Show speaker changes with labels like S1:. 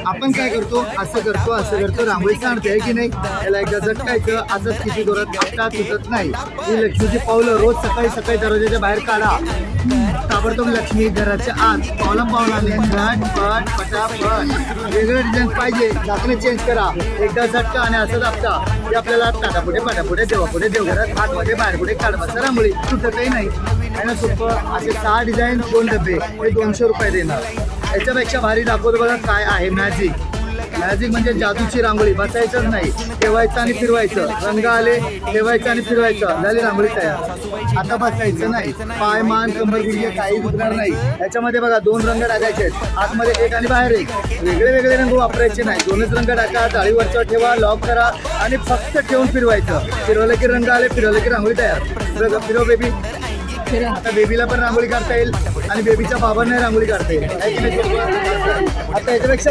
S1: आपण काय करतो, असं करतो रांगोळी सांगते आहे की नाही. याला एकदा झटकायचं, असंच किती जोरात काढता तुटत नाही. ही लक्ष्मीची पावलं रोज सकाळी सकाळी दरवाजाच्या बाहेर काढा. ताबडतोब लक्ष्मी घराच्या आत पावलाने घाट पट पटापट. वेगळं डिझाईन पाहिजे, दाखले चेंज करा. एकदा झटका आणि असं दाबता की आपल्याला ताटापुढे पाटापुढे देवापुढे देवघरात हातमध्ये बाहेर पुढे काढवायचं रांगोळी तुटतही नाही. आणि सोपं असे 6 डिझाईन 2 डबे हे 200 रुपये देणार. याच्यापेक्षा भारी दाखवतो बघा काय आहे मॅजिक. मॅजिक म्हणजे जादूची रांगोळी. बसायचंच नाही, ठेवायचं आणि फिरवायचं. रंग आले ठेवायचं आणि फिरवायचं, झाली रांगोळी तयार. आता बसायचं नाही, पाय मान कंबर गुडघे काही दुखणार नाही. याच्यामध्ये बघा 2 रंग टाकायचे आहेत, आतमध्ये एक आणि बाहेर एक. वेगळे वेगळे रंग वापरायचे नाही, 2च रंग टाका. जाळीवरचं ठेवा, लॉक करा आणि फक्त ठेवून फिरवायचं. फिरवलं की रंग आले, फिरवलं की रांगोळी तयार. फिरव बेबी. आता बेबीला पण रांगोळी काढता येईल आणि बेबीच्या बाबांना रांगोळी काढता येईल. आता याच्यापेक्षा